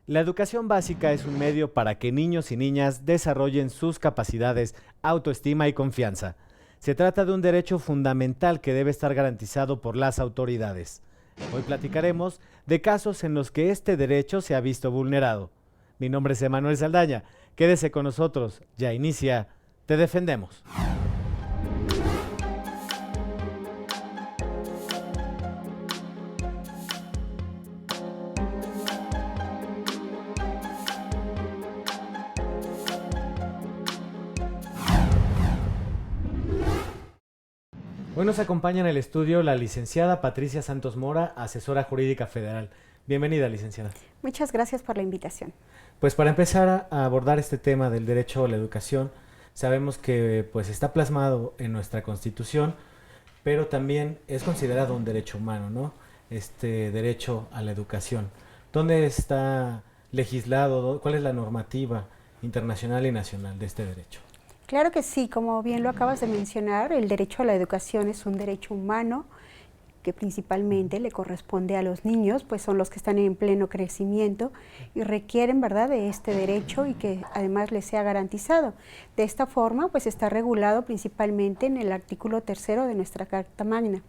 La educación básica es un medio para que niños y niñas desarrollen sus capacidades, autoestima y confianza. Se trata de un derecho fundamental que debe estar garantizado por las autoridades. Hoy platicaremos de casos en los que este derecho se ha visto vulnerado. Mi nombre es Emanuel Saldaña. Quédese con nosotros. Ya inicia Te Defendemos. Hoy nos acompaña en el estudio la licenciada Patricia Santos Mora, asesora jurídica federal. Bienvenida, licenciada. Muchas gracias por la invitación. Pues para empezar a abordar este tema del derecho a la educación, sabemos que pues está plasmado en nuestra Constitución, pero también es considerado un derecho humano, ¿no? Este derecho a la educación. ¿Dónde está legislado? ¿Cuál es la normativa internacional y nacional de este derecho? Claro que sí, como bien lo acabas de mencionar, el derecho a la educación es un derecho humano que principalmente le corresponde a los niños, pues son los que están en pleno crecimiento y requieren, ¿verdad?, de este derecho y que además les sea garantizado. De esta forma, pues está regulado principalmente en el artículo 3 de nuestra Carta Magna.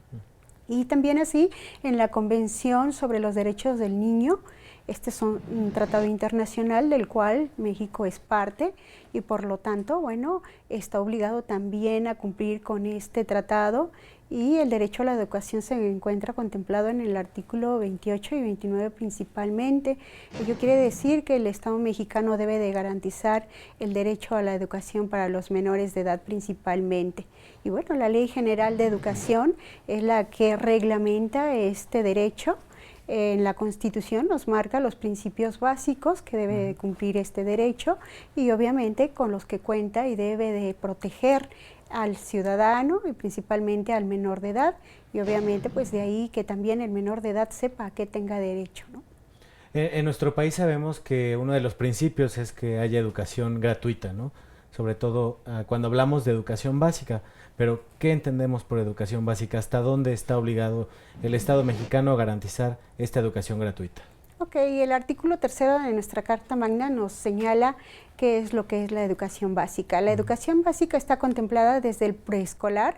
Y también así en la Convención sobre los Derechos del Niño. Este es un tratado internacional del cual México es parte y por lo tanto, bueno, está obligado también a cumplir con este tratado y el derecho a la educación se encuentra contemplado en el artículo 28 y 29 principalmente. Ello quiere decir que el Estado mexicano debe de garantizar el derecho a la educación para los menores de edad principalmente. Y bueno, la Ley General de Educación es la que reglamenta este derecho. En la Constitución nos marca los principios básicos que debe de cumplir este derecho y obviamente con los que cuenta y debe de proteger al ciudadano y principalmente al menor de edad y obviamente pues de ahí que también el menor de edad sepa a qué tenga derecho, ¿no? En nuestro país sabemos que uno de los principios es que haya educación gratuita, ¿no? Sobre todo cuando hablamos de educación básica, pero ¿qué entendemos por educación básica? ¿Hasta dónde está obligado el Estado mexicano a garantizar esta educación gratuita? Ok, el artículo 3 de nuestra Carta Magna nos señala qué es lo que es la educación básica. La educación básica está contemplada desde el preescolar,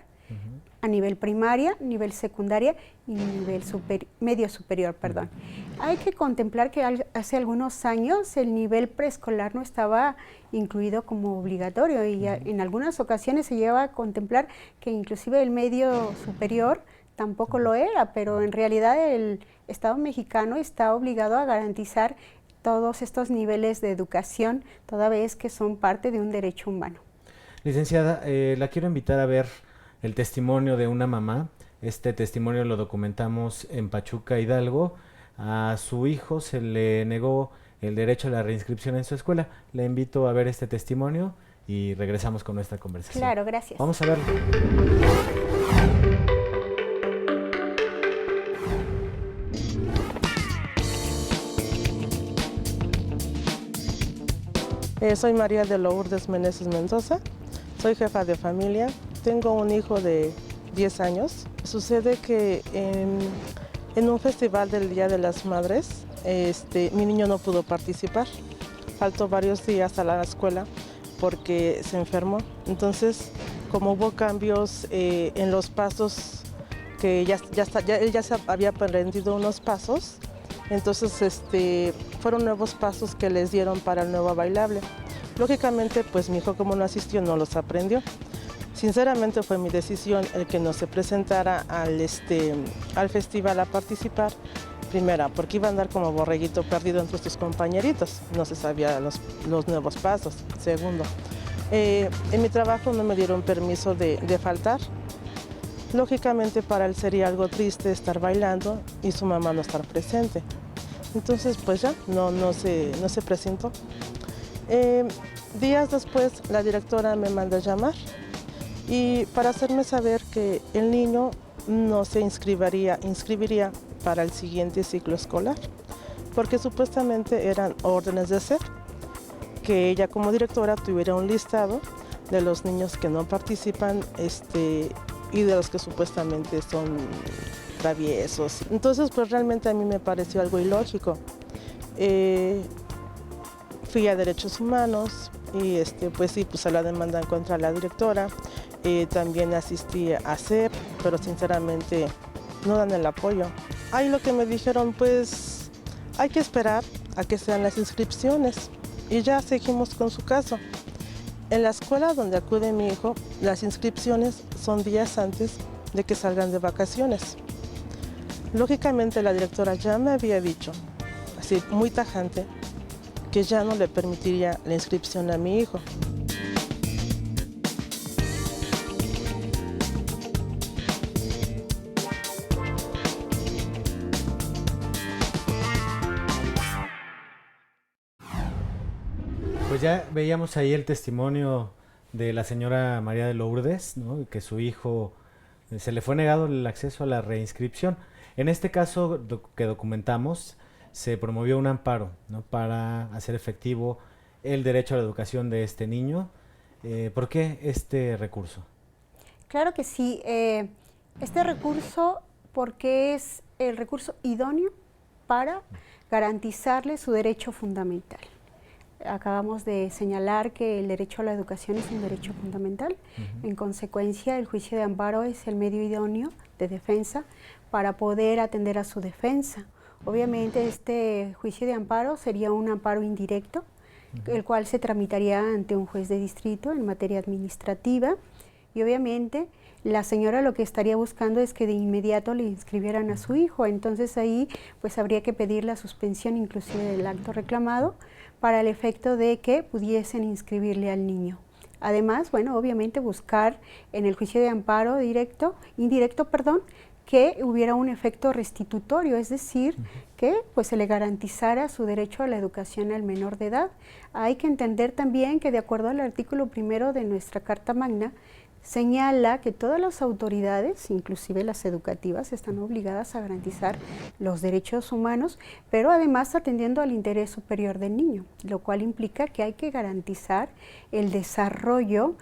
a nivel primaria, nivel secundaria y nivel medio superior, perdón. Hay que contemplar que hace algunos años el nivel preescolar no estaba incluido como obligatorio y en algunas ocasiones se lleva a contemplar que inclusive el medio superior tampoco lo era, pero en realidad el Estado mexicano está obligado a garantizar todos estos niveles de educación, toda vez que son parte de un derecho humano. Licenciada, la quiero invitar a ver el testimonio de una mamá. Este testimonio lo documentamos en Pachuca, Hidalgo. A su hijo se le negó el derecho a la reinscripción en su escuela. Le invito a ver este testimonio y regresamos con nuestra conversación. Claro, gracias. Vamos a verlo. Soy María de Lourdes Meneses Mendoza, soy jefa de familia, tengo un hijo de 10 años. Sucede que en un festival del Día de las Madres, mi niño no pudo participar, faltó varios días a la escuela porque se enfermó. Entonces, como hubo cambios en los pasos, que él ya se había aprendido unos pasos, entonces fueron nuevos pasos que les dieron para el nuevo bailable. Lógicamente, pues mi hijo como no asistió no los aprendió. Sinceramente fue mi decisión el que no se presentara al festival a participar. Primera, porque iba a andar como borreguito perdido entre sus compañeritos, no se sabía los nuevos pasos. Segundo, en mi trabajo no me dieron permiso de faltar. Lógicamente para él sería algo triste estar bailando y su mamá no estar presente. Entonces pues ya, no se presentó. Días después la directora me manda a llamar y para hacerme saber que el niño no se inscribiría para el siguiente ciclo escolar, porque supuestamente eran órdenes de ser, que ella como directora tuviera un listado de los niños que no participan y de los que supuestamente son traviesos. Entonces, pues realmente a mí me pareció algo ilógico. Fui a Derechos Humanos y pues sí, puse la demanda contra la directora. También asistí a CEP, pero sinceramente no dan el apoyo. Ahí lo que me dijeron, pues hay que esperar a que sean las inscripciones y ya seguimos con su caso. En la escuela donde acude mi hijo, las inscripciones son días antes de que salgan de vacaciones. Lógicamente la directora ya me había dicho, así muy tajante, que ya no le permitiría la inscripción a mi hijo. Pues ya veíamos ahí el testimonio de la señora María de Lourdes, ¿no? Que su hijo se le fue negado el acceso a la reinscripción. En este caso que documentamos, se promovió un amparo, ¿no? Para hacer efectivo el derecho a la educación de este niño. ¿Por qué este recurso? Claro que sí. Este recurso, porque es el recurso idóneo para garantizarle su derecho fundamental. Acabamos de señalar que el derecho a la educación es un derecho fundamental. En consecuencia, el juicio de amparo es el medio idóneo de defensa para poder atender a su defensa. Obviamente, este juicio de amparo sería un amparo indirecto, el cual se tramitaría ante un juez de distrito en materia administrativa. Y obviamente la señora lo que estaría buscando es que de inmediato le inscribieran a su hijo. Entonces ahí pues habría que pedir la suspensión inclusive del acto reclamado para el efecto de que pudiesen inscribirle al niño. Además, bueno, obviamente buscar en el juicio de amparo indirecto, que hubiera un efecto restitutorio, es decir, que pues se le garantizara su derecho a la educación al menor de edad. Hay que entender también que de acuerdo al artículo 1 de nuestra Carta Magna, señala que todas las autoridades, inclusive las educativas, están obligadas a garantizar los derechos humanos, pero además atendiendo al interés superior del niño, lo cual implica que hay que garantizar el desarrollo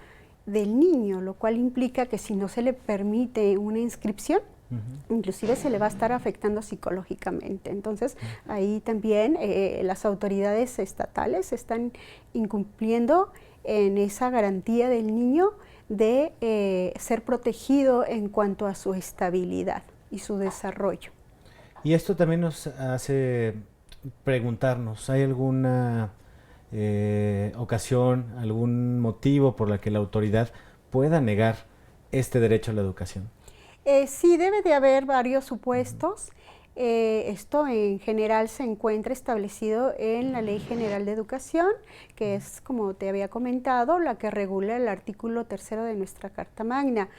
del niño, lo cual implica que si no se le permite una inscripción, inclusive se le va a estar afectando psicológicamente. Entonces, ahí también las autoridades estatales están incumpliendo en esa garantía del niño de ser protegido en cuanto a su estabilidad y su desarrollo. Y esto también nos hace preguntarnos, ¿hay alguna ocasión, algún motivo por la que la autoridad pueda negar este derecho a la educación? Sí, debe de haber varios supuestos. Esto en general se encuentra establecido en la Ley General de Educación, que es, como te había comentado, la que regula el artículo 3 de nuestra Carta Magna.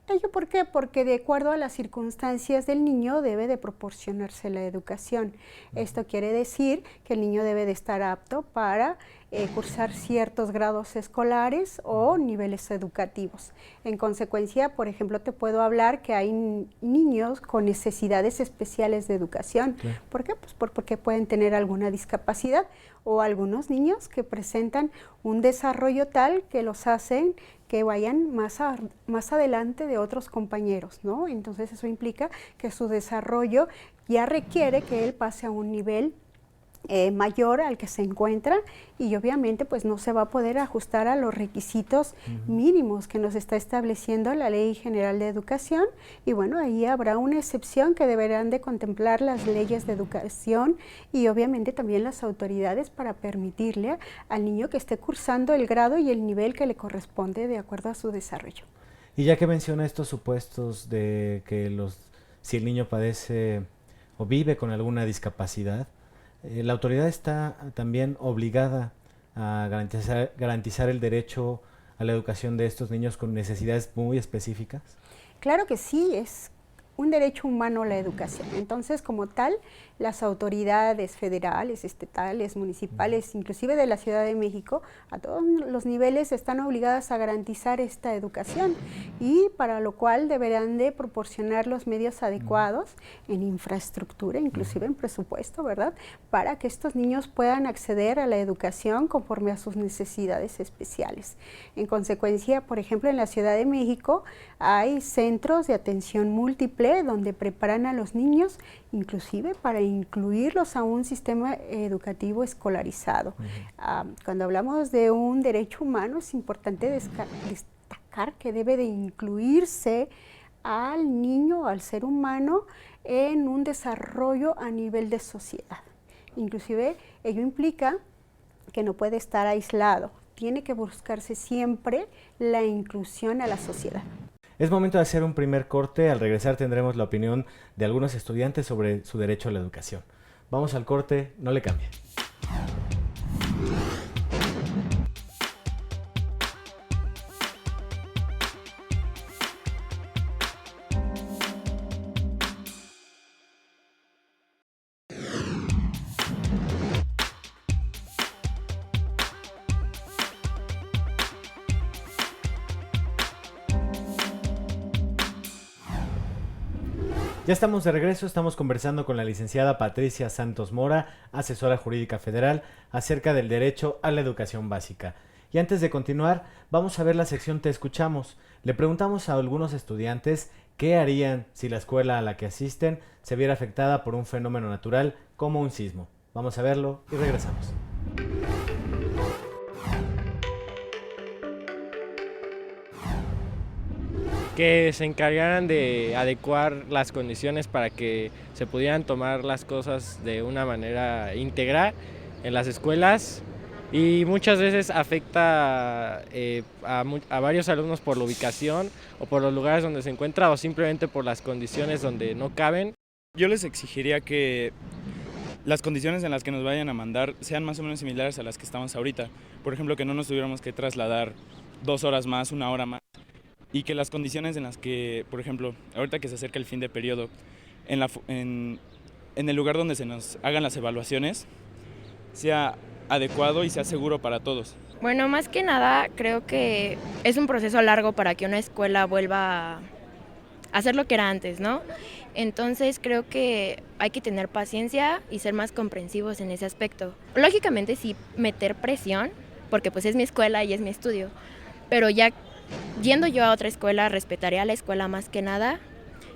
¿Ello por qué? Porque de acuerdo a las circunstancias del niño debe de proporcionarse la educación. Esto quiere decir que el niño debe de estar apto para cursar ciertos grados escolares o niveles educativos. En consecuencia, por ejemplo, te puedo hablar que hay niños con necesidades especiales de educación. Claro. ¿Por qué? Pues porque pueden tener alguna discapacidad, o algunos niños que presentan un desarrollo tal que los hacen que vayan más adelante de otros compañeros, ¿no? Entonces eso implica que su desarrollo ya requiere que él pase a un nivel mayor al que se encuentra, y obviamente pues no se va a poder ajustar a los requisitos mínimos que nos está estableciendo la Ley General de Educación. Y bueno, ahí habrá una excepción que deberán de contemplar las leyes de educación y obviamente también las autoridades para permitirle al niño que esté cursando el grado y el nivel que le corresponde de acuerdo a su desarrollo. Y ya que menciona estos supuestos de que si el niño padece o vive con alguna discapacidad, la autoridad está también obligada a garantizar el derecho a la educación de estos niños con necesidades muy específicas. Claro que sí, es un derecho humano la educación. Entonces, como tal, las autoridades federales, estatales, municipales, inclusive de la Ciudad de México, a todos los niveles están obligadas a garantizar esta educación, y para lo cual deberán de proporcionar los medios adecuados en infraestructura, inclusive en presupuesto, ¿verdad?, para que estos niños puedan acceder a la educación conforme a sus necesidades especiales. En consecuencia, por ejemplo, en la Ciudad de México hay centros de atención múltiple simple donde preparan a los niños inclusive para incluirlos a un sistema educativo escolarizado. Cuando hablamos de un derecho humano es importante destacar que debe de incluirse al niño, al ser humano, en un desarrollo a nivel de sociedad. Inclusive ello implica que no puede estar aislado, tiene que buscarse siempre la inclusión a la sociedad. Es momento de hacer un primer corte. Al regresar tendremos la opinión de algunos estudiantes sobre su derecho a la educación. Vamos al corte, no le cambie. Ya estamos de regreso, estamos conversando con la licenciada Patricia Santos Mora, asesora jurídica federal, acerca del derecho a la educación básica. Y antes de continuar, vamos a ver la sección Te Escuchamos. Le preguntamos a algunos estudiantes qué harían si la escuela a la que asisten se viera afectada por un fenómeno natural como un sismo. Vamos a verlo y regresamos. Que se encargaran de adecuar las condiciones para que se pudieran tomar las cosas de una manera íntegra en las escuelas, y muchas veces afecta a varios alumnos por la ubicación o por los lugares donde se encuentra o simplemente por las condiciones donde no caben. Yo les exigiría que las condiciones en las que nos vayan a mandar sean más o menos similares a las que estamos ahorita. Por ejemplo, que no nos tuviéramos que trasladar 2 horas más, 1 hora más. Y que las condiciones en las que, por ejemplo, ahorita que se acerca el fin de periodo, en el lugar donde se nos hagan las evaluaciones, sea adecuado y sea seguro para todos. Bueno, más que nada creo que es un proceso largo para que una escuela vuelva a hacer lo que era antes, ¿no? Entonces creo que hay que tener paciencia y ser más comprensivos en ese aspecto. Lógicamente sí meter presión, porque pues es mi escuela y es mi estudio, pero ya yendo yo a otra escuela, respetaría a la escuela más que nada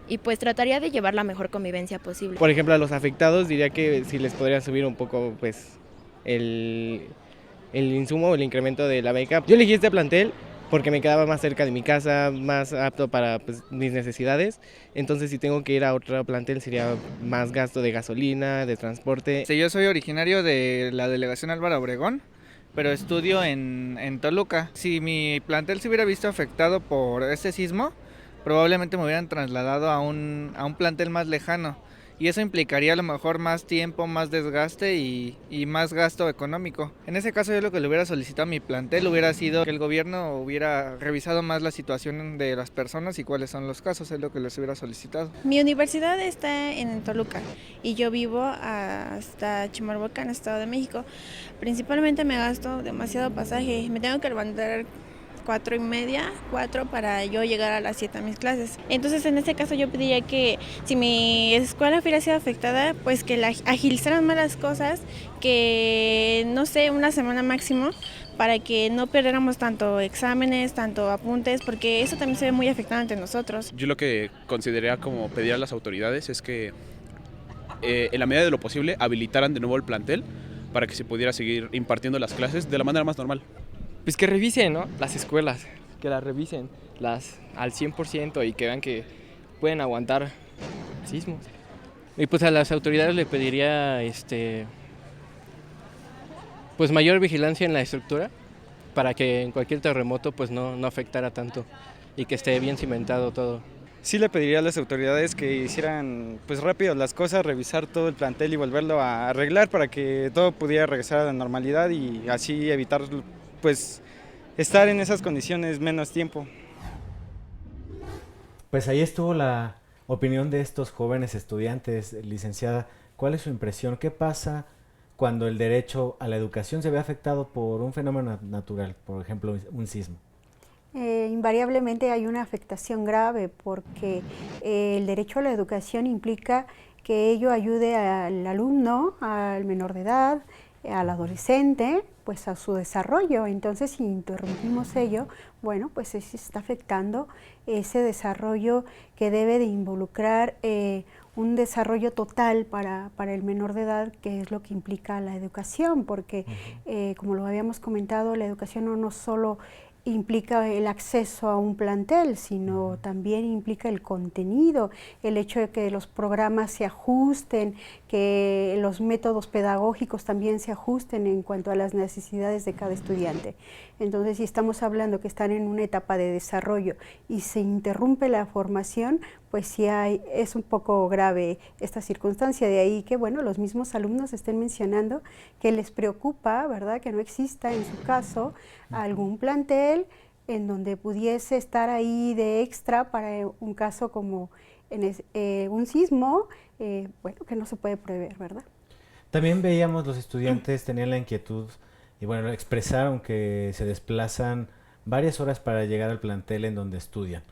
y pues trataría de llevar la mejor convivencia posible. Por ejemplo, a los afectados diría que si les podría subir un poco pues el insumo o el incremento de la beca. Yo elegí este plantel porque me quedaba más cerca de mi casa, más apto para pues, mis necesidades. Entonces si tengo que ir a otro plantel sería más gasto de gasolina, de transporte. Sí, yo soy originario de la delegación Álvaro Obregón, pero estudio en Toluca. Si mi plantel se hubiera visto afectado por este sismo, probablemente me hubieran trasladado a un plantel más lejano. Y eso implicaría a lo mejor más tiempo, más desgaste y más gasto económico. En ese caso yo lo que le hubiera solicitado a mi plantel hubiera sido que el gobierno hubiera revisado más la situación de las personas y cuáles son los casos, es lo que les hubiera solicitado. Mi universidad está en Toluca y yo vivo hasta Chimalhuacán, Estado de México. Principalmente me gasto demasiado pasaje, me tengo que levantar 4:30, para yo llegar a las 7 a mis clases. Entonces en este caso yo pediría que si mi escuela hubiera sido afectada, pues que agilizaran más las cosas, que no sé, una semana máximo, para que no perdiéramos tanto exámenes, tanto apuntes, porque eso también se ve muy afectado ante nosotros. Yo lo que consideraría como pedir a las autoridades es que en la medida de lo posible habilitaran de nuevo el plantel para que se pudiera seguir impartiendo las clases de la manera más normal. Pues que revisen, ¿no? Las escuelas, que las revisen al 100% y que vean que pueden aguantar sismos. Y pues a las autoridades le pediría pues mayor vigilancia en la estructura para que en cualquier terremoto pues no afectara tanto y que esté bien cimentado todo. Sí le pediría a las autoridades que hicieran pues rápido las cosas, revisar todo el plantel y volverlo a arreglar para que todo pudiera regresar a la normalidad y así evitar pues estar en esas condiciones menos tiempo. Pues ahí estuvo la opinión de estos jóvenes estudiantes, licenciada. ¿Cuál es su impresión? ¿Qué pasa cuando el derecho a la educación se ve afectado por un fenómeno natural, por ejemplo, un sismo? Invariablemente hay una afectación grave porque el derecho a la educación implica que ello ayude al alumno, al menor de edad, al adolescente, pues a su desarrollo. Entonces, si interrumpimos ello, bueno, pues se está afectando ese desarrollo que debe de involucrar un desarrollo total para el menor de edad, que es lo que implica la educación, porque como lo habíamos comentado, la educación no solo implica el acceso a un plantel, sino también implica el contenido, el hecho de que los programas se ajusten, que los métodos pedagógicos también se ajusten en cuanto a las necesidades de cada estudiante. Entonces, si estamos hablando que están en una etapa de desarrollo y se interrumpe la formación, pues sí es un poco grave esta circunstancia. De ahí que, bueno, los mismos alumnos estén mencionando que les preocupa, ¿verdad?, que no exista en su caso algún plantel en donde pudiese estar ahí de extra para un caso como un sismo, bueno, que no se puede prever, ¿verdad? También veíamos los estudiantes tenían la inquietud y bueno, expresaron que se desplazan varias horas para llegar al plantel en donde estudian.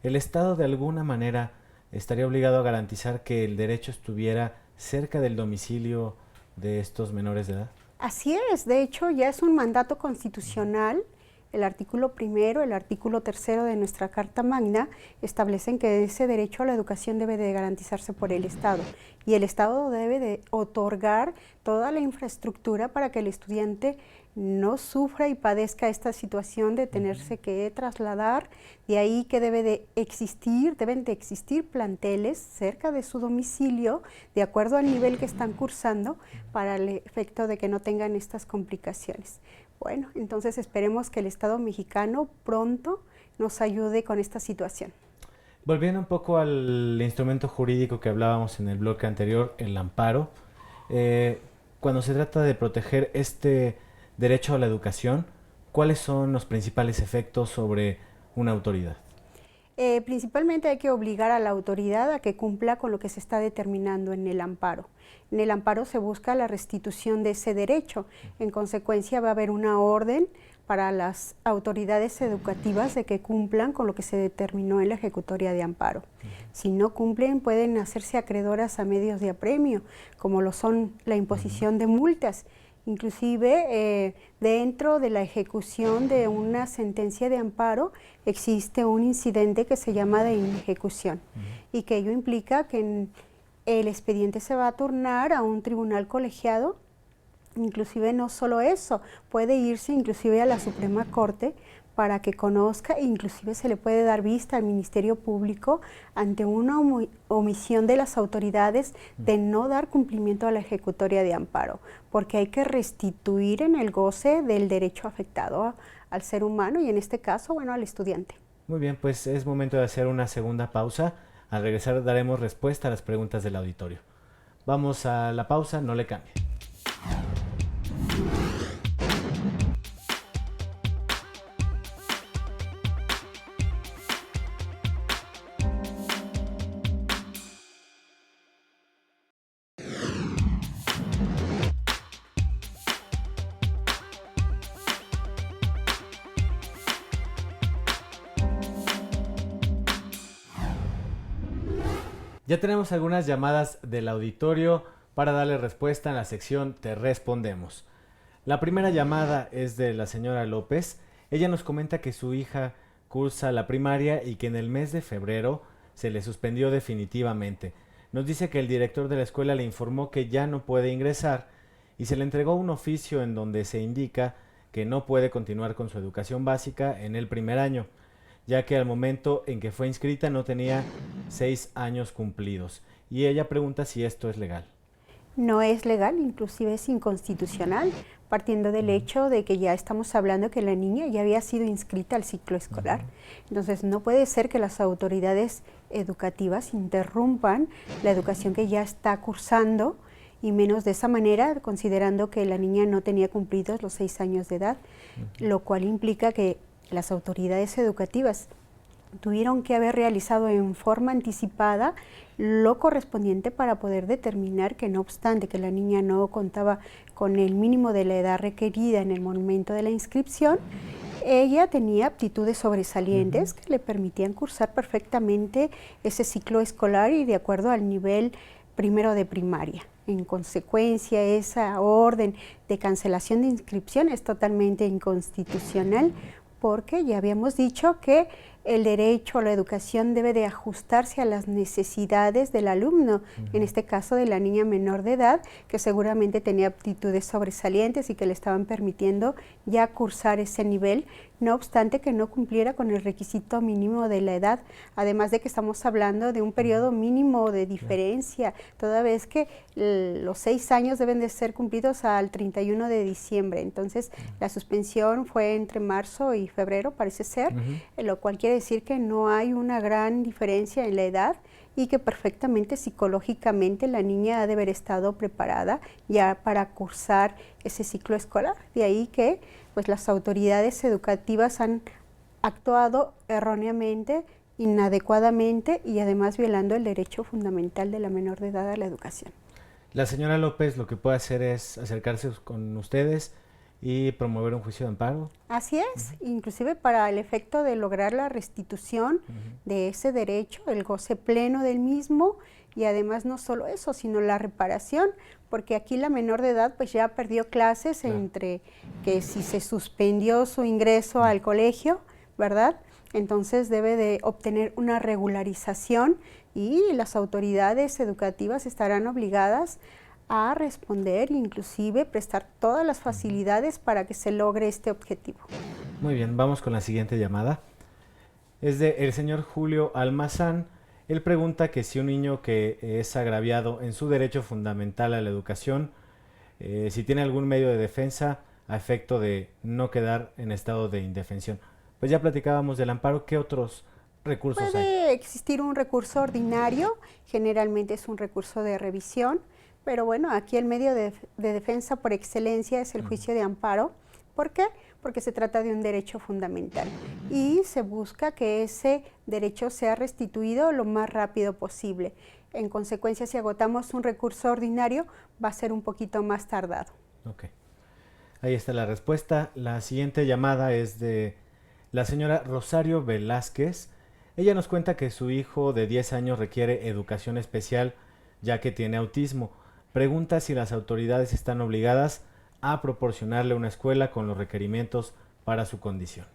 ¿El Estado de alguna manera estaría obligado a garantizar que el derecho estuviera cerca del domicilio de estos menores de edad? Así es, de hecho ya es un mandato constitucional. El artículo 1, el artículo 3 de nuestra Carta Magna establecen que ese derecho a la educación debe de garantizarse por el Estado y el Estado debe de otorgar toda la infraestructura para que el estudiante no sufra y padezca esta situación de tenerse que trasladar. De ahí que deben de existir planteles cerca de su domicilio de acuerdo al nivel que están cursando para el efecto de que no tengan estas complicaciones. Bueno, entonces esperemos que el Estado mexicano pronto nos ayude con esta situación. Volviendo un poco al instrumento jurídico que hablábamos en el bloque anterior, el amparo, cuando se trata de proteger este derecho a la educación, ¿cuáles son los principales efectos sobre una autoridad? Principalmente hay que obligar a la autoridad a que cumpla con lo que se está determinando en el amparo. En el amparo se busca la restitución de ese derecho. En consecuencia va a haber una orden para las autoridades educativas de que cumplan con lo que se determinó en la ejecutoria de amparo. Si no cumplen, pueden hacerse acreedoras a medios de apremio, como lo son la imposición de multas. Inclusive dentro de la ejecución de una sentencia de amparo existe un incidente que se llama de inejecución y que ello implica que el expediente se va a turnar a un tribunal colegiado. Inclusive no solo eso, puede irse inclusive a la Suprema Corte para que conozca, inclusive se le puede dar vista al Ministerio Público ante una omisión de las autoridades de no dar cumplimiento a la ejecutoria de amparo, porque hay que restituir en el goce del derecho afectado al ser humano y en este caso, bueno, al estudiante. Muy bien, pues es momento de hacer una segunda pausa. Al regresar daremos respuesta a las preguntas del auditorio. Vamos a la pausa, no le cambie. Ya tenemos algunas llamadas del auditorio para darle respuesta en la sección Te Respondemos. La primera llamada es de la señora López. Ella nos comenta que su hija cursa la primaria y que en el mes de febrero se le suspendió definitivamente. Nos dice que el director de la escuela le informó que ya no puede ingresar y se le entregó un oficio en donde se indica que no puede continuar con su educación básica en el primer año, ya que al momento en que fue inscrita no tenía 6 años cumplidos. Y ella pregunta si esto es legal. No es legal, inclusive es inconstitucional, partiendo del hecho de que ya estamos hablando que la niña ya había sido inscrita al ciclo escolar. Entonces no puede ser que las autoridades educativas interrumpan la educación que ya está cursando, y menos de esa manera, considerando que la niña no tenía cumplidos los 6 años de edad, lo cual implica que las autoridades educativas tuvieron que haber realizado en forma anticipada lo correspondiente para poder determinar que no obstante que la niña no contaba con el mínimo de la edad requerida en el momento de la inscripción, ella tenía aptitudes sobresalientes que le permitían cursar perfectamente ese ciclo escolar y de acuerdo al nivel primero de primaria. En consecuencia, esa orden de cancelación de inscripción es totalmente inconstitucional, porque ya habíamos dicho que el derecho a la educación debe de ajustarse a las necesidades del alumno, en este caso de la niña menor de edad, que seguramente tenía aptitudes sobresalientes y que le estaban permitiendo ya cursar ese nivel, no obstante que no cumpliera con el requisito mínimo de la edad, además de que estamos hablando de un periodo mínimo de diferencia, toda vez que los 6 años deben de ser cumplidos al 31 de diciembre, entonces la suspensión fue entre marzo y febrero, parece ser, lo cual quiere decir que no hay una gran diferencia en la edad y que perfectamente psicológicamente la niña ha de haber estado preparada ya para cursar ese ciclo escolar. De ahí que pues las autoridades educativas han actuado erróneamente, inadecuadamente y además violando el derecho fundamental de la menor de edad a la educación. La señora López lo que puede hacer es acercarse con ustedes y promover un juicio de amparo. Así es, inclusive para el efecto de lograr la restitución de ese derecho, el goce pleno del mismo, y además no solo eso, sino la reparación, porque aquí la menor de edad pues ya perdió clases entre que si se suspendió su ingreso al colegio, ¿verdad? Entonces debe de obtener una regularización y las autoridades educativas estarán obligadas a responder, inclusive prestar todas las facilidades para que se logre este objetivo. Muy bien, vamos con la siguiente llamada. Es de el señor Julio Almazán. Él pregunta que si un niño que es agraviado en su derecho fundamental a la educación, si tiene algún medio de defensa a efecto de no quedar en estado de indefensión. Pues ya platicábamos del amparo, ¿qué otros recursos hay? Puede existir un recurso ordinario, generalmente es un recurso de revisión, pero bueno, aquí el medio de defensa por excelencia es el juicio de amparo. ¿Por qué? Porque se trata de un derecho fundamental y se busca que ese derecho sea restituido lo más rápido posible. En consecuencia, si agotamos un recurso ordinario, va a ser un poquito más tardado. Ok, ahí está la respuesta. La siguiente llamada es de la señora Rosario Velázquez. Ella nos cuenta que su hijo de 10 años requiere educación especial ya que tiene autismo. Pregunta si las autoridades están obligadas a proporcionarle una escuela con los requerimientos para su condición.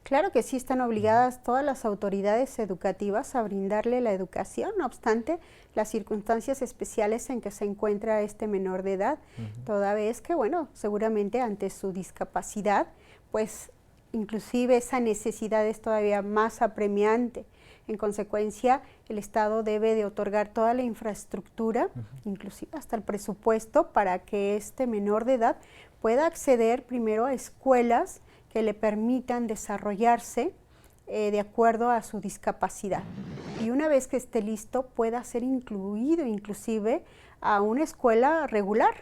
Claro que sí están obligadas todas las autoridades educativas a brindarle la educación, no obstante las circunstancias especiales en que se encuentra este menor de edad, toda vez que, bueno, seguramente ante su discapacidad, pues inclusive esa necesidad es todavía más apremiante. En consecuencia, el Estado debe de otorgar toda la infraestructura, inclusive hasta el presupuesto, para que este menor de edad pueda acceder primero a escuelas que le permitan desarrollarse de acuerdo a su discapacidad. Y una vez que esté listo, pueda ser incluido inclusive a una escuela regular,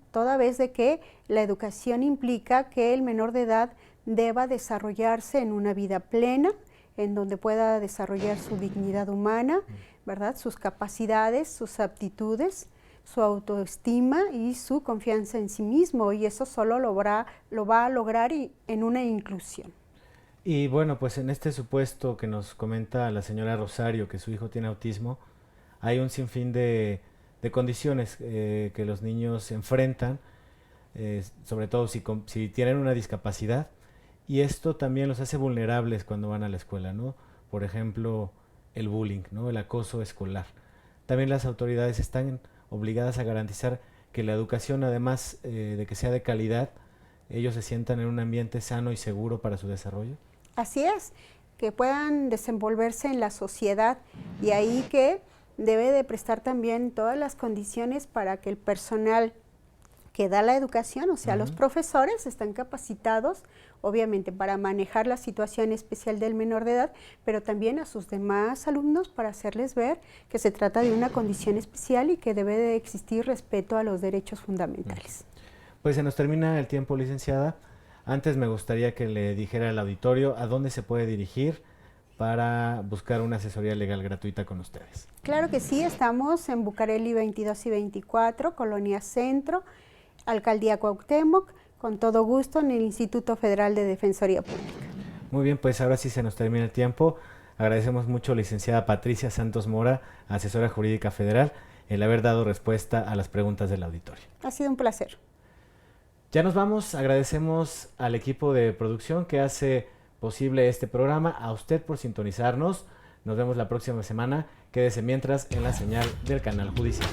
toda vez de que la educación implica que el menor de edad deba desarrollarse en una vida plena, en donde pueda desarrollar su dignidad humana, ¿verdad? Sus capacidades, sus aptitudes, su autoestima y su confianza en sí mismo, y eso solo lo va a lograr en una inclusión. Y bueno, pues en este supuesto que nos comenta la señora Rosario, que su hijo tiene autismo, hay un sinfín de condiciones que los niños enfrentan, sobre todo si tienen una discapacidad, y esto también los hace vulnerables cuando van a la escuela, ¿no? Por ejemplo, el bullying, ¿no? El acoso escolar. También las autoridades están obligadas a garantizar que la educación, además de que sea de calidad, ellos se sientan en un ambiente sano y seguro para su desarrollo. Así es, que puedan desenvolverse en la sociedad, y ahí que debe de prestar también todas las condiciones para que el personal que da la educación, o sea, los profesores están capacitados, obviamente, para manejar la situación especial del menor de edad, pero también a sus demás alumnos para hacerles ver que se trata de una condición especial y que debe de existir respeto a los derechos fundamentales. Pues se nos termina el tiempo, licenciada. Antes me gustaría que le dijera al auditorio a dónde se puede dirigir para buscar una asesoría legal gratuita con ustedes. Claro que sí, estamos en Bucareli 22 y 24, Colonia Centro, Alcaldía Cuauhtémoc, con todo gusto en el Instituto Federal de Defensoría Pública. Muy bien, pues ahora sí se nos termina el tiempo. Agradecemos mucho a la licenciada Patricia Santos Mora, asesora jurídica federal, el haber dado respuesta a las preguntas del auditorio. Ha sido un placer. Ya nos vamos, agradecemos al equipo de producción que hace posible este programa, a usted por sintonizarnos. Nos vemos la próxima semana. Quédese mientras en la señal del canal judicial.